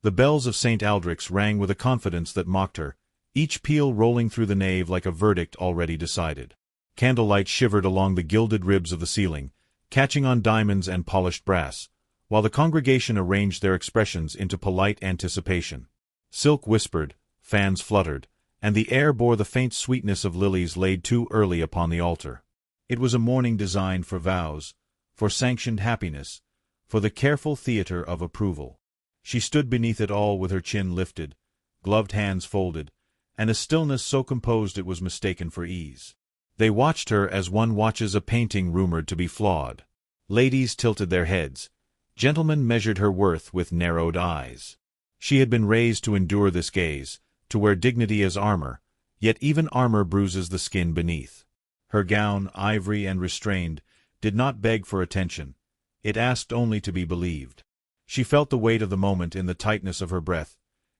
The bells of St. Aldrich's rang with a confidence that mocked her, each peal rolling through the nave like a verdict already decided. Candlelight shivered along the gilded ribs of the ceiling, catching on diamonds and polished brass, while the congregation arranged their expressions into polite anticipation. Silk whispered, fans fluttered, and the air bore the faint sweetness of lilies laid too early upon the altar. It was a morning designed for vows, for sanctioned happiness, for the careful theatre of approval. She stood beneath it all with her chin lifted, gloved hands folded, and a stillness so composed it was mistaken for ease. They watched her as one watches a painting rumored to be flawed. Ladies tilted their heads. Gentlemen measured her worth with narrowed eyes. She had been raised to endure this gaze, to wear dignity as armor, yet even armor bruises the skin beneath. Her gown, ivory and restrained, did not beg for attention. It asked only to be believed. She felt the weight of the moment in the tightness of her breath,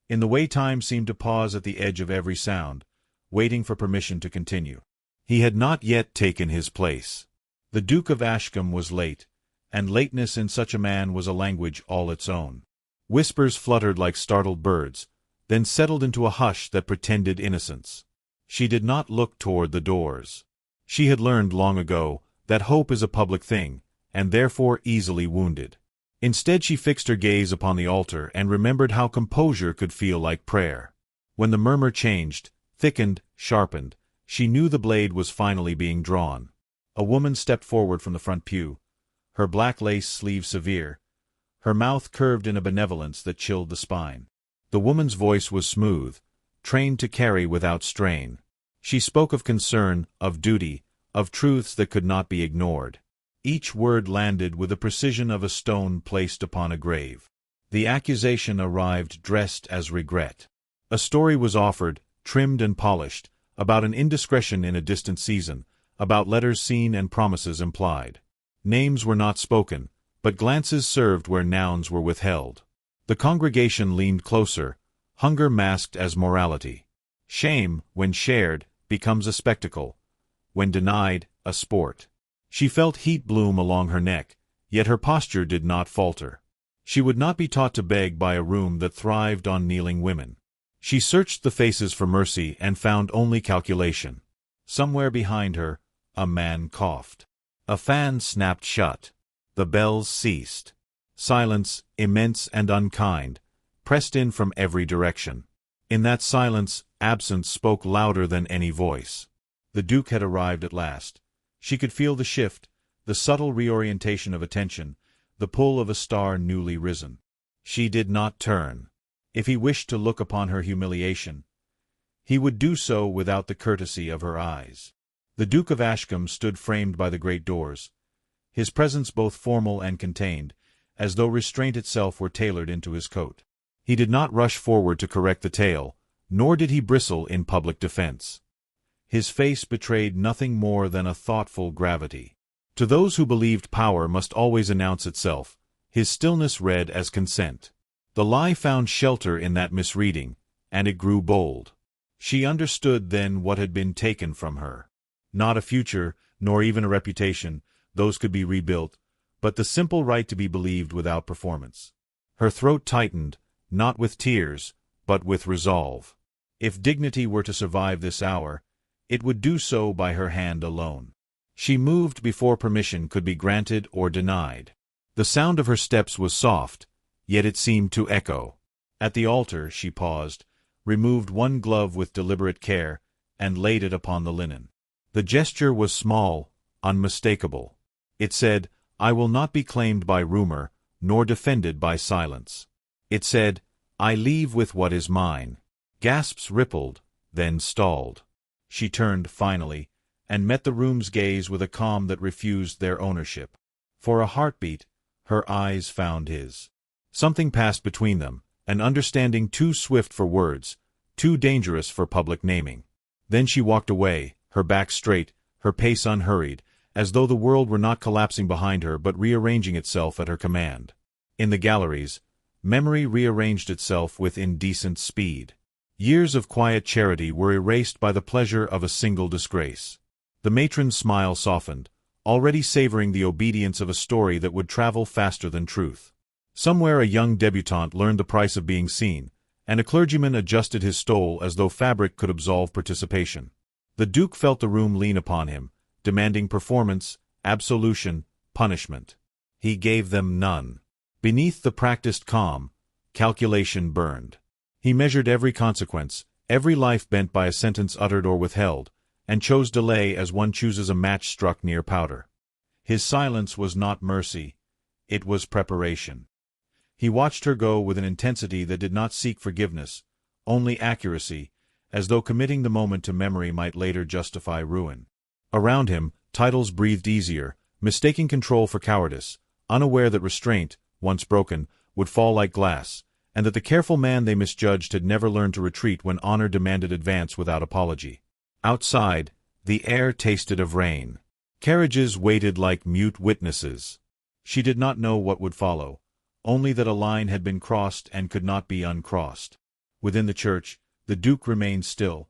in the way time seemed to pause at the edge of every sound, waiting for permission to continue. He had not yet taken his place. The Duke of Ashcombe was late, and lateness in such a man was a language all its own. Whispers fluttered like startled birds, then settled into a hush that pretended innocence. She did not look toward the doors. She had learned long ago that hope is a public thing, and therefore easily wounded. Instead she fixed her gaze upon the altar and remembered how composure could feel like prayer. When the murmur changed, thickened, sharpened, she knew the blade was finally being drawn. A woman stepped forward from the front pew, her black lace sleeve severe, her mouth curved in a benevolence that chilled the spine. The woman's voice was smooth, trained to carry without strain. She spoke of concern, of duty, of truths that could not be ignored. Each word landed with the precision of a stone placed upon a grave. The accusation arrived dressed as regret. A story was offered, trimmed and polished, about an indiscretion in a distant season, about letters seen and promises implied. Names were not spoken, but glances served where nouns were withheld. The congregation leaned closer, hunger masked as morality. Shame, when shared, becomes a spectacle. When denied, a sport. She felt heat bloom along her neck, yet her posture did not falter. She would not be taught to beg by a room that thrived on kneeling women. She searched the faces for mercy and found only calculation. Somewhere behind her, a man coughed. A fan snapped shut. The bells ceased. Silence, immense and unkind, pressed in from every direction. In that silence, absence spoke louder than any voice. The Duke had arrived at last. She could feel the shift, the subtle reorientation of attention, the pull of a star newly risen. She did not turn. If he wished to look upon her humiliation, he would do so without the courtesy of her eyes. The Duke of Ashcombe stood framed by the great doors, his presence both formal and contained, as though restraint itself were tailored into his coat. He did not rush forward to correct the tale, nor did he bristle in public defense. His face betrayed nothing more than a thoughtful gravity. To those who believed power must always announce itself, his stillness read as consent. The lie found shelter in that misreading, and it grew bold. She understood then what had been taken from her. Not a future, nor even a reputation, those could be rebuilt, but the simple right to be believed without performance. Her throat tightened, not with tears, but with resolve. If dignity were to survive this hour, it would do so by her hand alone. She moved before permission could be granted or denied. The sound of her steps was soft, yet it seemed to echo. At the altar she paused, removed one glove with deliberate care, and laid it upon the linen. The gesture was small, unmistakable. It said, "I will not be claimed by rumor, nor defended by silence." It said, "I leave with what is mine." Gasps rippled, then stalled. She turned, finally, and met the room's gaze with a calm that refused their ownership. For a heartbeat, her eyes found his. Something passed between them, an understanding too swift for words, too dangerous for public naming. Then she walked away, her back straight, her pace unhurried, as though the world were not collapsing behind her but rearranging itself at her command. In the galleries, memory rearranged itself with indecent speed. Years of quiet charity were erased by the pleasure of a single disgrace. The matron's smile softened, already savoring the obedience of a story that would travel faster than truth. Somewhere a young debutante learned the price of being seen, and a clergyman adjusted his stole as though fabric could absolve participation. The Duke felt the room lean upon him, demanding performance, absolution, punishment. He gave them none. Beneath the practiced calm, calculation burned. He measured every consequence, every life bent by a sentence uttered or withheld, and chose delay as one chooses a match struck near powder. His silence was not mercy, it was preparation. He watched her go with an intensity that did not seek forgiveness, only accuracy, as though committing the moment to memory might later justify ruin. Around him, titles breathed easier, mistaking control for cowardice, unaware that restraint, once broken, would fall like glass, and that the careful man they misjudged had never learned to retreat when honor demanded advance without apology. Outside, the air tasted of rain. Carriages waited like mute witnesses. She did not know what would follow, only that a line had been crossed and could not be uncrossed. Within the church, the Duke remained still,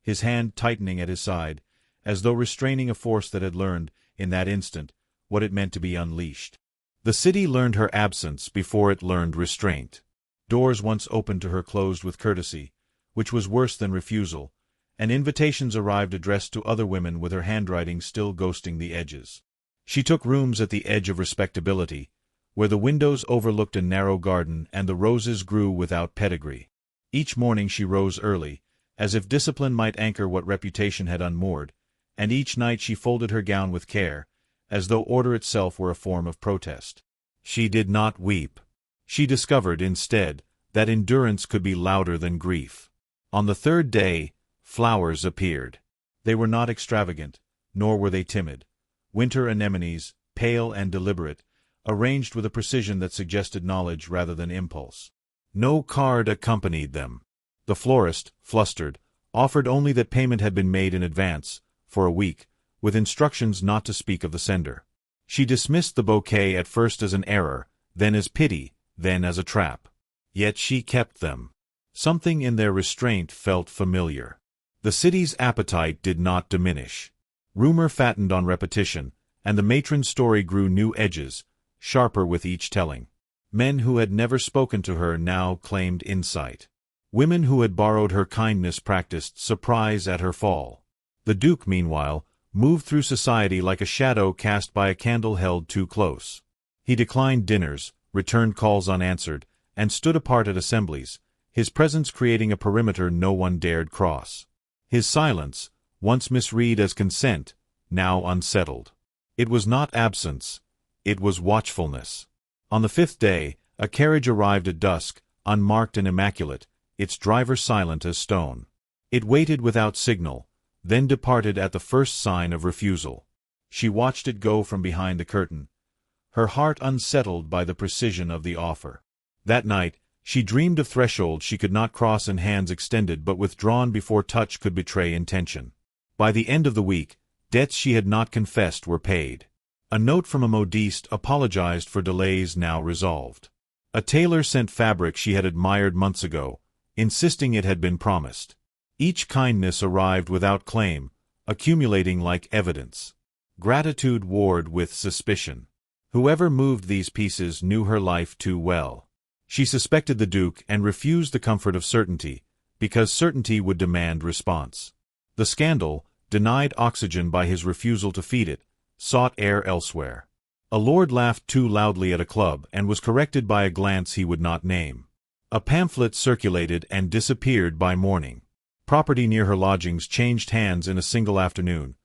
his hand tightening at his side, as though restraining a force that had learned, in that instant, what it meant to be unleashed. The city learned her absence before it learned restraint. Doors once opened to her closed with courtesy, which was worse than refusal, and invitations arrived addressed to other women with her handwriting still ghosting the edges. She took rooms at the edge of respectability, where the windows overlooked a narrow garden and the roses grew without pedigree. Each morning she rose early, as if discipline might anchor what reputation had unmoored, and each night she folded her gown with care, as though order itself were a form of protest. She did not weep. She discovered, instead, that endurance could be louder than grief. On the third day, flowers appeared. They were not extravagant, nor were they timid. Winter anemones, pale and deliberate, arranged with a precision that suggested knowledge rather than impulse. No card accompanied them. The florist, flustered, offered only that payment had been made in advance, for a week, with instructions not to speak of the sender. She dismissed the bouquet at first as an error, then as pity, then as a trap. Yet she kept them. Something in their restraint felt familiar. The city's appetite did not diminish. Rumor fattened on repetition, and the matron's story grew new edges, sharper with each telling. Men who had never spoken to her now claimed insight. Women who had borrowed her kindness practiced surprise at her fall. The Duke, meanwhile, moved through society like a shadow cast by a candle held too close. He declined dinners, returned calls unanswered, and stood apart at assemblies, his presence creating a perimeter no one dared cross. His silence, once misread as consent, now unsettled. It was not absence, it was watchfulness. On the fifth day, a carriage arrived at dusk, unmarked and immaculate, its driver silent as stone. It waited without signal, then departed at the first sign of refusal. She watched it go from behind the curtain, her heart unsettled by the precision of the offer. That night, she dreamed of thresholds she could not cross and hands extended but withdrawn before touch could betray intention. By the end of the week, debts she had not confessed were paid. A note from a modiste apologized for delays now resolved. A tailor sent fabric she had admired months ago, insisting it had been promised. Each kindness arrived without claim, accumulating like evidence. Gratitude warred with suspicion. Whoever moved these pieces knew her life too well. She suspected the Duke and refused the comfort of certainty, because certainty would demand response. The scandal, denied oxygen by his refusal to feed it, sought air elsewhere. A lord laughed too loudly at a club and was corrected by a glance he would not name. A pamphlet circulated and disappeared by morning. Property near her lodgings changed hands in a single afternoon,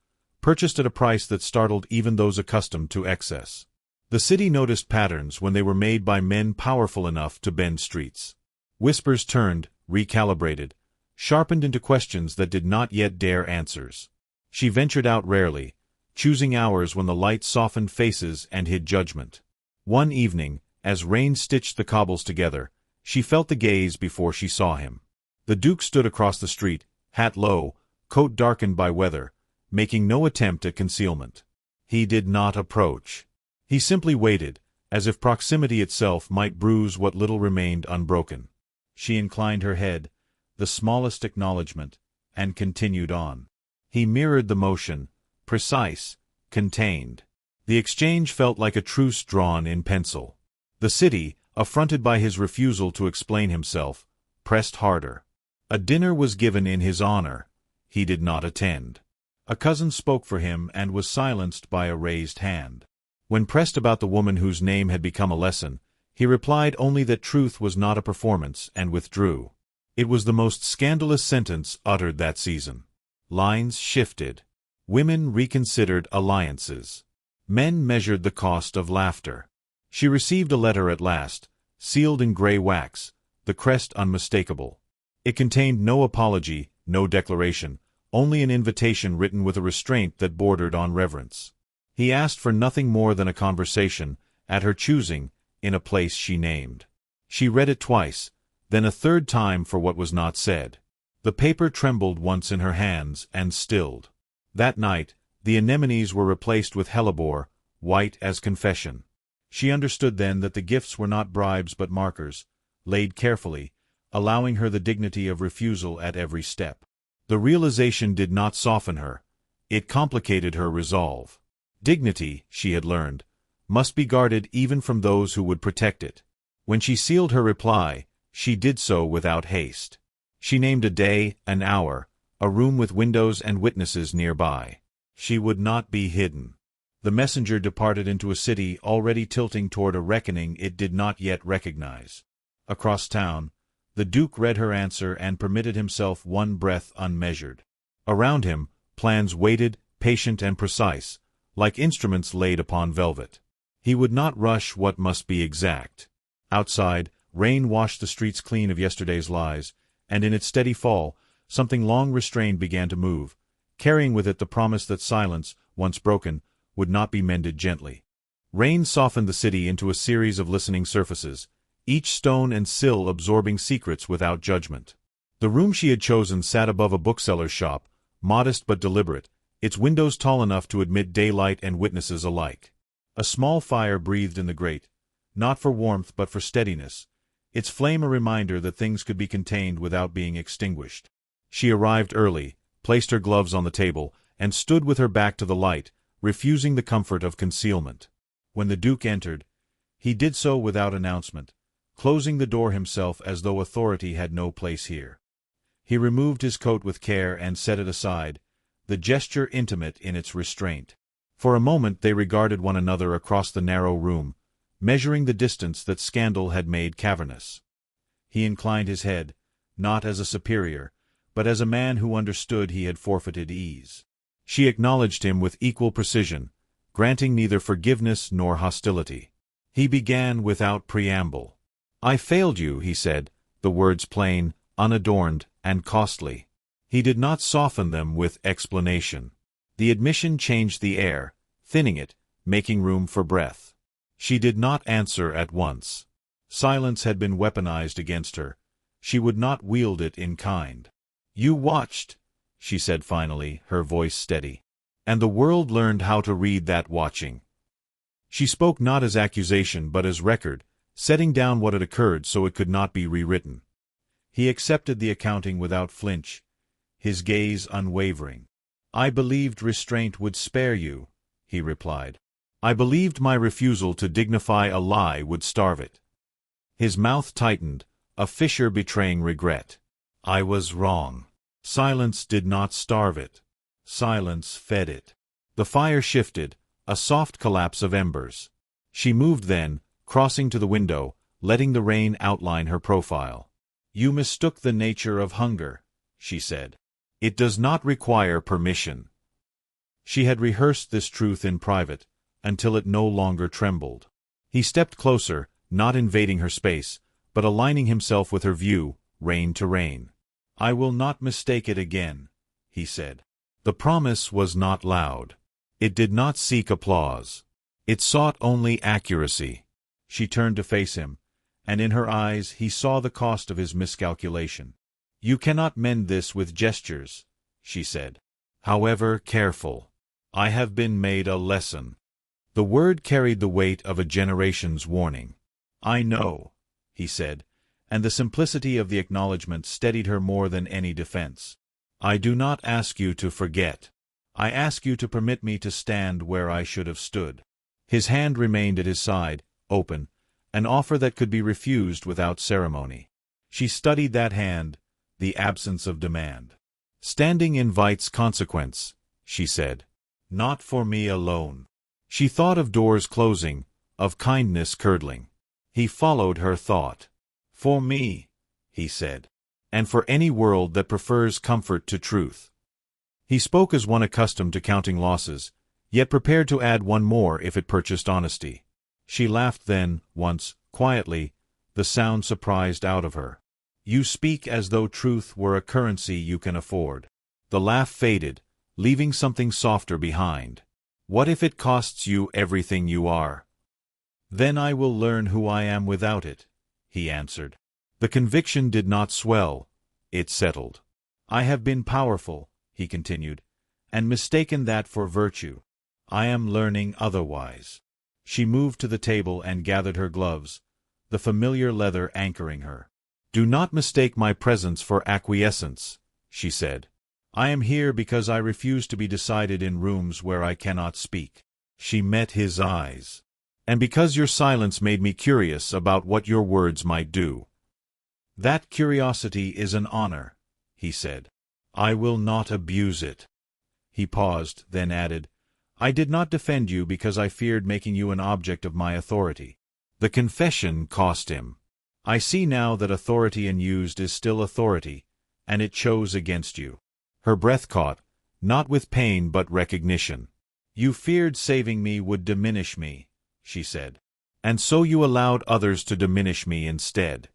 purchased at a price that startled even those accustomed to excess. The city noticed patterns when they were made by men powerful enough to bend streets. Whispers turned, recalibrated, sharpened into questions that did not yet dare answers. She ventured out rarely, choosing hours when the light softened faces and hid judgment. One evening, as rain stitched the cobbles together, she felt the gaze before she saw him. The Duke stood across the street, hat low, coat darkened by weather, making no attempt at concealment. He did not approach. He simply waited, as if proximity itself might bruise what little remained unbroken. She inclined her head, the smallest acknowledgment, and continued on. He mirrored the motion, precise, contained. The exchange felt like a truce drawn in pencil. The city, affronted by his refusal to explain himself, pressed harder. A dinner was given in his honor. He did not attend. A cousin spoke for him and was silenced by a raised hand. When pressed about the woman whose name had become a lesson, he replied only that truth was not a performance and withdrew. It was the most scandalous sentence uttered that season. Lines shifted. Women reconsidered alliances. Men measured the cost of laughter. She received a letter at last, sealed in gray wax, the crest unmistakable. It contained no apology, no declaration, only an invitation written with a restraint that bordered on reverence. He asked for nothing more than a conversation, at her choosing, in a place she named. She read it twice, then a third time for what was not said. The paper trembled once in her hands and stilled. That night, the anemones were replaced with hellebore, white as confession. She understood then that the gifts were not bribes but markers, laid carefully, allowing her the dignity of refusal at every step. The realization did not soften her. It complicated her resolve. Dignity, she had learned, must be guarded even from those who would protect it. When she sealed her reply, she did so without haste. She named a day, an hour, a room with windows and witnesses nearby. She would not be hidden. The messenger departed into a city already tilting toward a reckoning it did not yet recognize. Across town, the Duke read her answer and permitted himself one breath unmeasured. Around him, plans waited, patient and precise, like instruments laid upon velvet. He would not rush what must be exact. Outside, rain washed the streets clean of yesterday's lies, and in its steady fall, something long restrained began to move, carrying with it the promise that silence, once broken, would not be mended gently. Rain softened the city into a series of listening surfaces, each stone and sill absorbing secrets without judgment. The room she had chosen sat above a bookseller's shop, modest but deliberate, its windows tall enough to admit daylight and witnesses alike. A small fire breathed in the grate, not for warmth but for steadiness, its flame a reminder that things could be contained without being extinguished. She arrived early, placed her gloves on the table, and stood with her back to the light, refusing the comfort of concealment. When the Duke entered, he did so without announcement, closing the door himself as though authority had no place here. He removed his coat with care and set it aside, the gesture intimate in its restraint. For a moment they regarded one another across the narrow room, measuring the distance that scandal had made cavernous. He inclined his head, not as a superior, but as a man who understood he had forfeited ease. She acknowledged him with equal precision, granting neither forgiveness nor hostility. He began without preamble. "I failed you," he said, the words plain, unadorned, and costly. He did not soften them with explanation. The admission changed the air, thinning it, making room for breath. She did not answer at once. Silence had been weaponized against her. She would not wield it in kind. "You watched," she said finally, her voice steady. "And the world learned how to read that watching." She spoke not as accusation but as record, setting down what had occurred so it could not be rewritten. He accepted the accounting without flinch, his gaze unwavering. "I believed restraint would spare you," he replied. "I believed my refusal to dignify a lie would starve it." His mouth tightened, a fissure betraying regret. "I was wrong." Silence did not starve it. Silence fed it. The fire shifted, a soft collapse of embers. She moved then, crossing to the window, letting the rain outline her profile. "You mistook the nature of hunger," she said. "It does not require permission." She had rehearsed this truth in private, until it no longer trembled. He stepped closer, not invading her space, but aligning himself with her view, rein to rein. "I will not mistake it again," he said. The promise was not loud. It did not seek applause. It sought only accuracy. She turned to face him, and in her eyes he saw the cost of his miscalculation. "You cannot mend this with gestures," she said. "However careful. I have been made a lesson." The word carried the weight of a generation's warning. "I know," he said, and the simplicity of the acknowledgment steadied her more than any defense. "I do not ask you to forget. I ask you to permit me to stand where I should have stood." His hand remained at his side, open, an offer that could be refused without ceremony. She studied that hand, the absence of demand. Standing invites consequence, she said. Not for me alone. She thought of doors closing, of kindness curdling. He followed her thought. For me, he said. And for any world that prefers comfort to truth. He spoke as one accustomed to counting losses, yet prepared to add one more if it purchased honesty. She laughed then, once, quietly, the sound surprised out of her. You speak as though truth were a currency you can afford. The laugh faded, leaving something softer behind. What if it costs you everything you are? Then I will learn who I am without it, he answered. The conviction did not swell, it settled. I have been powerful, he continued, and mistaken that for virtue. I am learning otherwise. She moved to the table and gathered her gloves, the familiar leather anchoring her. Do not mistake my presence for acquiescence, she said. I am here because I refuse to be decided in rooms where I cannot speak. She met his eyes. And because your silence made me curious about what your words might do. That curiosity is an honor, he said. I will not abuse it. He paused, then added, I did not defend you because I feared making you an object of my authority. The confession cost him. I see now that authority unused is still authority, and it chose against you. Her breath caught, not with pain but recognition. You feared saving me would diminish me, she said. And so you allowed others to diminish me instead.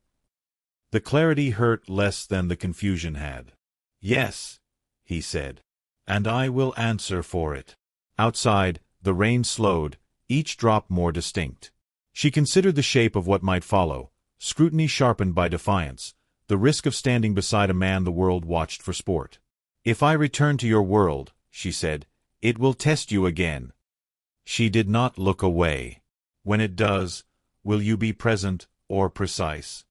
The clarity hurt less than the confusion had. Yes, he said. And I will answer for it. Outside, the rain slowed, each drop more distinct. She considered the shape of what might follow, scrutiny sharpened by defiance, the risk of standing beside a man the world watched for sport. If I return to your world, she said, it will test you again. She did not look away. When it does, will you be present or precise?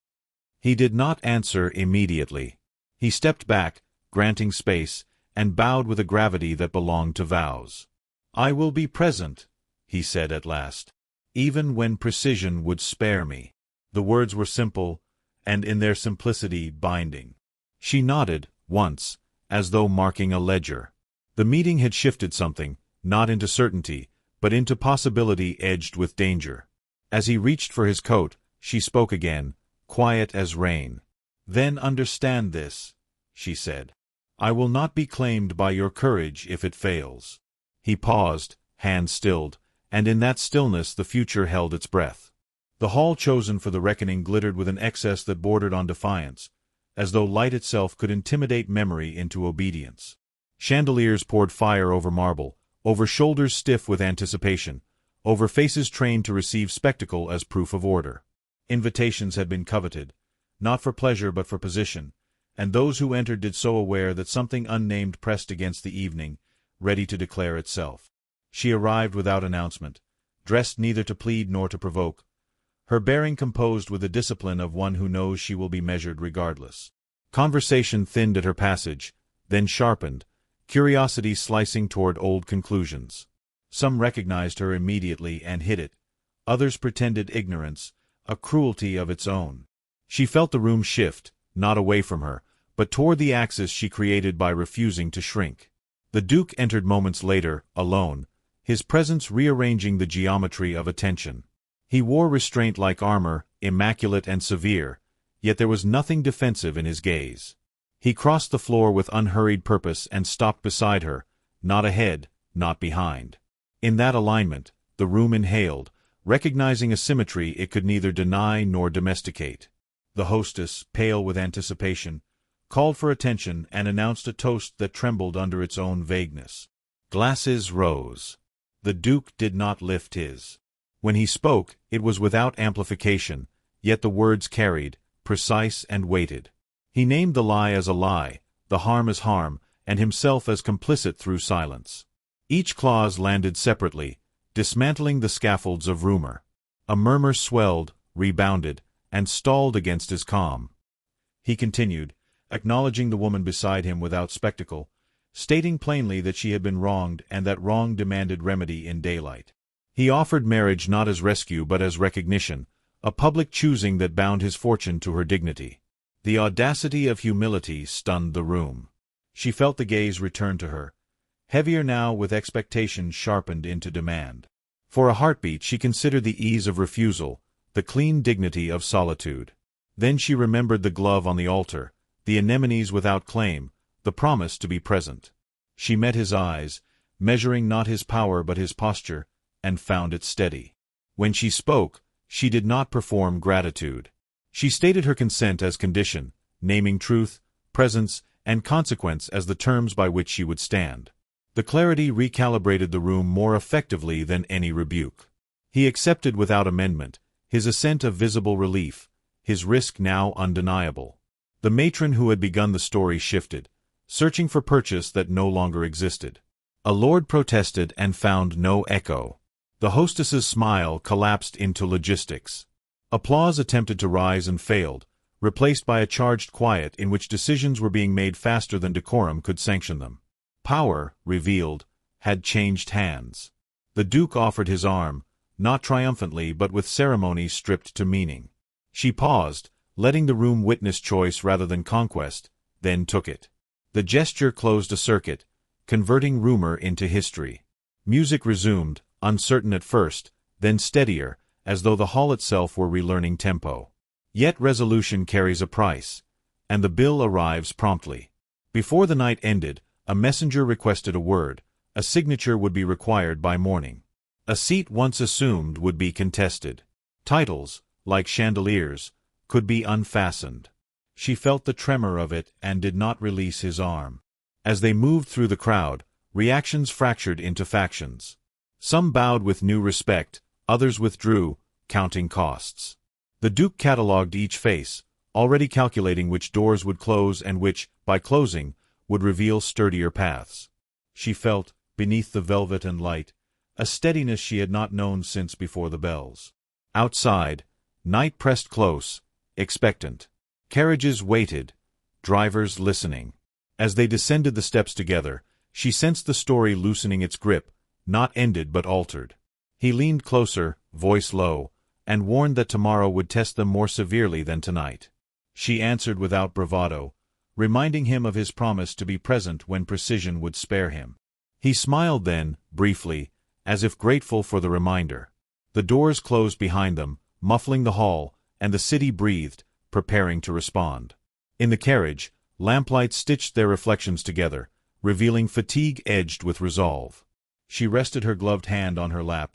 He did not answer immediately. He stepped back, granting space, and bowed with a gravity that belonged to Vows. I will be present, he said at last, even when precision would spare me. The words were simple, and in their simplicity binding. She nodded, once, as though marking a ledger. The meeting had shifted something, not into certainty, but into possibility edged with danger. As he reached for his coat, she spoke again, quiet as rain. Then understand this, she said. I will not be claimed by your courage if it fails. He paused, hand stilled, and in that stillness the future held its breath. The hall chosen for the reckoning glittered with an excess that bordered on defiance, as though light itself could intimidate memory into obedience. Chandeliers poured fire over marble, over shoulders stiff with anticipation, over faces trained to receive spectacle as proof of order. Invitations had been coveted, not for pleasure but for position, and those who entered did so aware that something unnamed pressed against the evening, ready to declare itself. She arrived without announcement, dressed neither to plead nor to provoke, her bearing composed with the discipline of one who knows she will be measured regardless. Conversation thinned at her passage, then sharpened, curiosity slicing toward old conclusions. Some recognized her immediately and hid it, others pretended ignorance, a cruelty of its own. She felt the room shift, not away from her, but toward the axis she created by refusing to shrink. The Duke entered moments later, alone, his presence rearranging the geometry of attention. He wore restraint like armor, immaculate and severe, yet there was nothing defensive in his gaze. He crossed the floor with unhurried purpose and stopped beside her, not ahead, not behind. In that alignment, the room inhaled, recognizing a symmetry it could neither deny nor domesticate. The hostess, pale with anticipation, called for attention and announced a toast that trembled under its own vagueness. Glasses rose. The Duke did not lift his. When he spoke, it was without amplification, yet the words carried, precise and weighted. He named the lie as a lie, the harm as harm, and himself as complicit through silence. Each clause landed separately, dismantling the scaffolds of rumor. A murmur swelled, rebounded, and stalled against his calm. He continued, acknowledging the woman beside him without spectacle, stating plainly that she had been wronged and that wrong demanded remedy in daylight. He offered marriage not as rescue but as recognition, a public choosing that bound his fortune to her dignity. The audacity of humility stunned the room. She felt the gaze return to her, heavier now with expectation sharpened into demand. For a heartbeat she considered the ease of refusal, the clean dignity of solitude. Then she remembered the glove on the altar, the anemones without claim, the promise to be present. She met his eyes, measuring not his power but his posture, and found it steady. When she spoke, she did not perform gratitude. She stated her consent as condition, naming truth, presence, and consequence as the terms by which she would stand. The clarity recalibrated the room more effectively than any rebuke. He accepted without amendment, his assent of visible relief, his risk now undeniable. The matron who had begun the story shifted, searching for purchase that no longer existed. A lord protested and found no echo. The hostess's smile collapsed into logistics. Applause attempted to rise and failed, replaced by a charged quiet in which decisions were being made faster than decorum could sanction them. Power, revealed, had changed hands. The Duke offered his arm, not triumphantly but with ceremony stripped to meaning. She paused, letting the room witness choice rather than conquest, then took it. The gesture closed a circuit, converting rumor into history. Music resumed, uncertain at first, then steadier, as though the hall itself were relearning tempo. Yet resolution carries a price, and the bill arrives promptly. Before the night ended, a messenger requested a word, a signature would be required by morning. A seat once assumed would be contested. Titles, like chandeliers, could be unfastened. She felt the tremor of it and did not release his arm. As they moved through the crowd, reactions fractured into factions. Some bowed with new respect, others withdrew, counting costs. The Duke catalogued each face, already calculating which doors would close and which, by closing, would reveal sturdier paths. She felt, beneath the velvet and light, a steadiness she had not known since before the bells. Outside, night pressed close, expectant. Carriages waited, drivers listening. As they descended the steps together, she sensed the story loosening its grip, not ended but altered. He leaned closer, voice low, and warned that tomorrow would test them more severely than tonight. She answered without bravado, reminding him of his promise to be present when precision would spare him. He smiled then, briefly, as if grateful for the reminder. The doors closed behind them, muffling the hall, and the city breathed, preparing to respond. In the carriage, lamplight stitched their reflections together, revealing fatigue edged with resolve. She rested her gloved hand on her lap,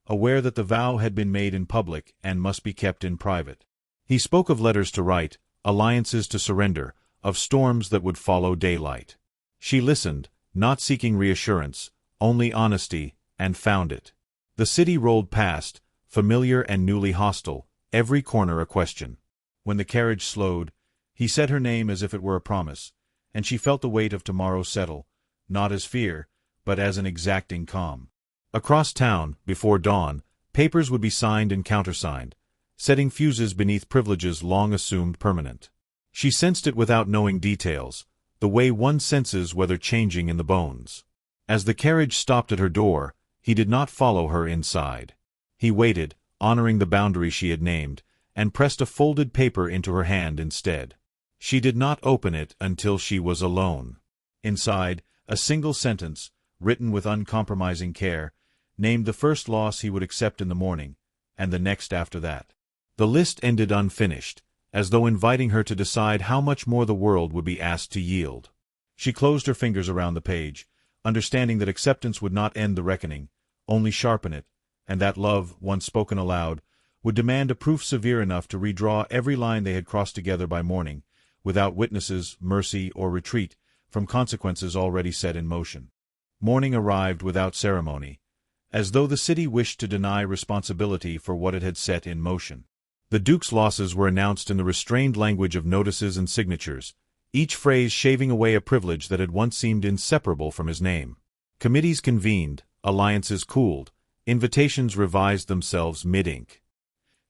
aware that the vow had been made in public and must be kept in private. He spoke of letters to write, alliances to surrender, of storms that would follow daylight. She listened, not seeking reassurance, only honesty, and found it. The city rolled past, familiar and newly hostile, every corner a question. When the carriage slowed, he said her name as if it were a promise, and she felt the weight of tomorrow settle, not as fear, but as an exacting calm. Across town, before dawn, papers would be signed and countersigned, setting fuses beneath privileges long assumed permanent. She sensed it without knowing details, the way one senses weather changing in the bones. As the carriage stopped at her door, he did not follow her inside. He waited, honoring the boundary she had named, and pressed a folded paper into her hand instead. She did not open it until she was alone. Inside, a single sentence, written with uncompromising care, named the first loss he would accept in the morning, and the next after that. The list ended unfinished, as though inviting her to decide how much more the world would be asked to yield. She closed her fingers around the page, understanding that acceptance would not end the reckoning, only sharpen it, and that love, once spoken aloud, would demand a proof severe enough to redraw every line they had crossed together by morning, without witnesses, mercy, or retreat from consequences already set in motion. Morning arrived without ceremony, as though the city wished to deny responsibility for what it had set in motion. The Duke's losses were announced in the restrained language of notices and signatures, each phrase shaving away a privilege that had once seemed inseparable from his name. Committees convened, alliances cooled, invitations revised themselves mid-ink.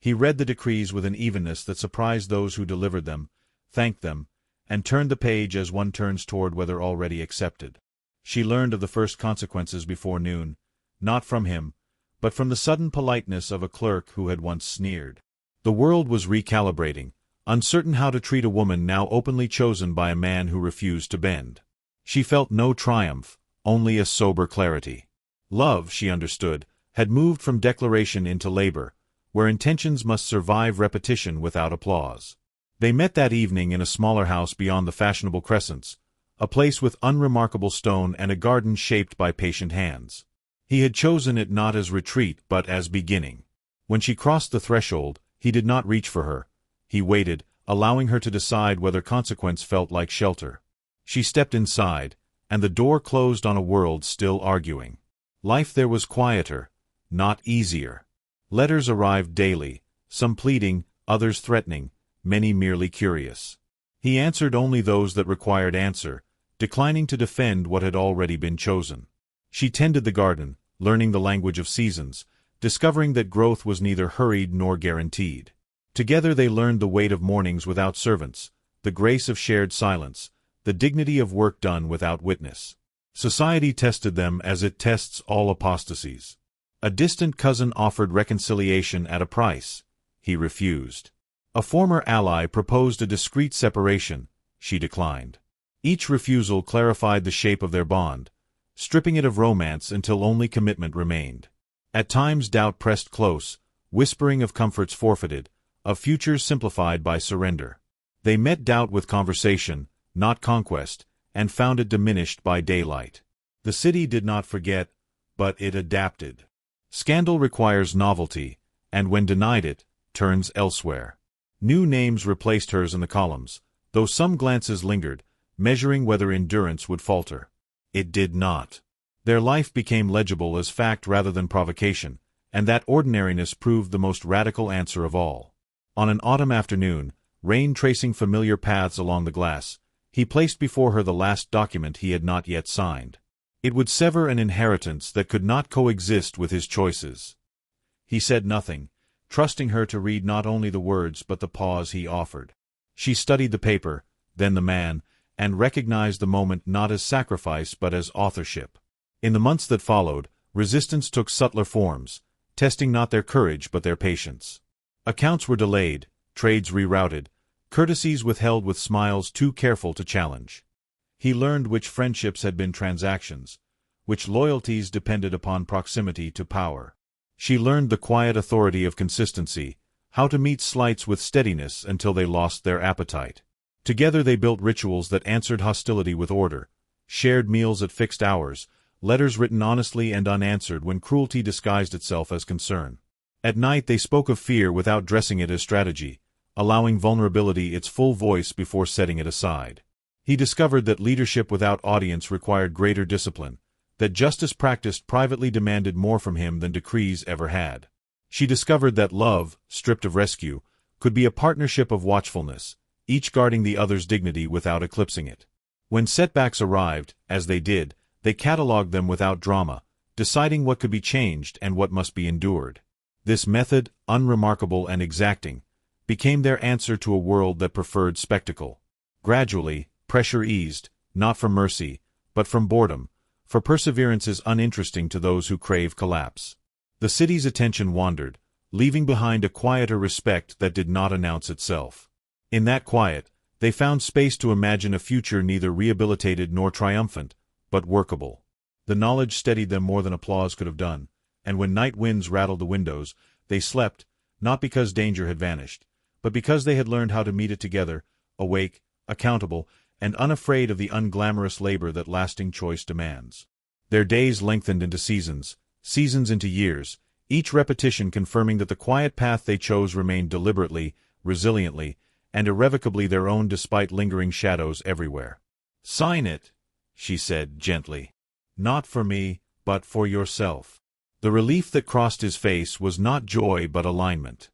He read the decrees with an evenness that surprised those who delivered them, thanked them, and turned the page as one turns toward whether already accepted. She learned of the first consequences before noon, not from him, but from the sudden politeness of a clerk who had once sneered. The world was recalibrating, uncertain how to treat a woman now openly chosen by a man who refused to bend. She felt no triumph, only a sober clarity. Love, she understood, had moved from declaration into labor, where intentions must survive repetition without applause. They met that evening in a smaller house beyond the fashionable crescents, a place with unremarkable stone and a garden shaped by patient hands. He had chosen it not as retreat but as beginning. When she crossed the threshold, he did not reach for her. He waited, allowing her to decide whether consequence felt like shelter. She stepped inside, and the door closed on a world still arguing. Life there was quieter, not easier. Letters arrived daily, some pleading, others threatening, many merely curious. He answered only those that required answer, declining to defend what had already been chosen. She tended the garden, learning the language of seasons, discovering that growth was neither hurried nor guaranteed. Together they learned the weight of mornings without servants, the grace of shared silence, the dignity of work done without witness. Society tested them as it tests all apostasies. A distant cousin offered reconciliation at a price. He refused. A former ally proposed a discreet separation. She declined. Each refusal clarified the shape of their bond, stripping it of romance until only commitment remained. At times doubt pressed close, whispering of comforts forfeited, of futures simplified by surrender. They met doubt with conversation, not conquest, and found it diminished by daylight. The city did not forget, but it adapted. Scandal requires novelty, and when denied it, turns elsewhere. New names replaced hers in the columns, though some glances lingered, measuring whether endurance would falter. It did not. Their life became legible as fact rather than provocation, and that ordinariness proved the most radical answer of all. On an autumn afternoon, rain tracing familiar paths along the glass, he placed before her the last document he had not yet signed. It would sever an inheritance that could not coexist with his choices. He said nothing, trusting her to read not only the words but the pause he offered. She studied the paper, then the man, and recognized the moment not as sacrifice but as authorship. In the months that followed, resistance took subtler forms, testing not their courage but their patience. Accounts were delayed, trades rerouted, courtesies withheld with smiles too careful to challenge. He learned which friendships had been transactions, which loyalties depended upon proximity to power. She learned the quiet authority of consistency, how to meet slights with steadiness until they lost their appetite. Together they built rituals that answered hostility with order, shared meals at fixed hours, letters written honestly and unanswered when cruelty disguised itself as concern. At night they spoke of fear without dressing it as strategy, allowing vulnerability its full voice before setting it aside. He discovered that leadership without audience required greater discipline, that justice practiced privately demanded more from him than decrees ever had. She discovered that love, stripped of rescue, could be a partnership of watchfulness, each guarding the other's dignity without eclipsing it. When setbacks arrived, as they did, they catalogued them without drama, deciding what could be changed and what must be endured. This method, unremarkable and exacting, became their answer to a world that preferred spectacle. Gradually, pressure eased, not from mercy, but from boredom, for perseverance is uninteresting to those who crave collapse. The city's attention wandered, leaving behind a quieter respect that did not announce itself. In that quiet, they found space to imagine a future neither rehabilitated nor triumphant, but workable. The knowledge steadied them more than applause could have done, and when night winds rattled the windows, they slept, not because danger had vanished, but because they had learned how to meet it together, awake, accountable, and unafraid of the unglamorous labor that lasting choice demands. Their days lengthened into seasons, seasons into years, each repetition confirming that the quiet path they chose remained deliberately, resiliently, and irrevocably their own despite lingering shadows everywhere. "Sign it," she said gently. "Not for me, but for yourself." The relief that crossed his face was not joy but alignment.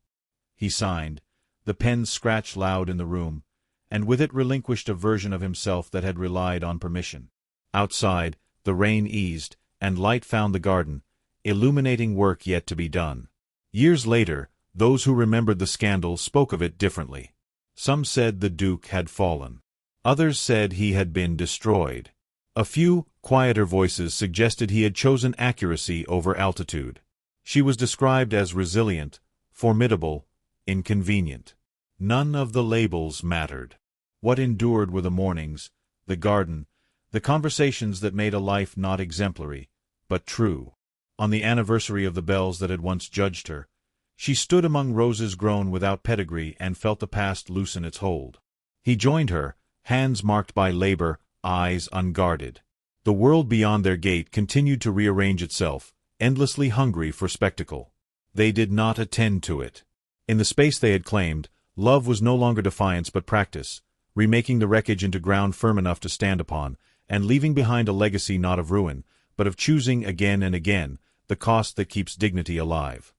He signed, the pen scratched loud in the room, and with it relinquished a version of himself that had relied on permission. Outside, the rain eased, and light found the garden, illuminating work yet to be done. Years later, those who remembered the scandal spoke of it differently. Some said the Duke had fallen. Others said he had been destroyed. A few, quieter voices suggested he had chosen accuracy over altitude. She was described as resilient, formidable, inconvenient. None of the labels mattered. What endured were the mornings, the garden, the conversations that made a life not exemplary, but true. On the anniversary of the bells that had once judged her, she stood among roses grown without pedigree and felt the past loosen its hold. He joined her, hands marked by labor, eyes unguarded. The world beyond their gate continued to rearrange itself, endlessly hungry for spectacle. They did not attend to it. In the space they had claimed, love was no longer defiance but practice, remaking the wreckage into ground firm enough to stand upon, and leaving behind a legacy not of ruin, but of choosing again and again, the cost that keeps dignity alive.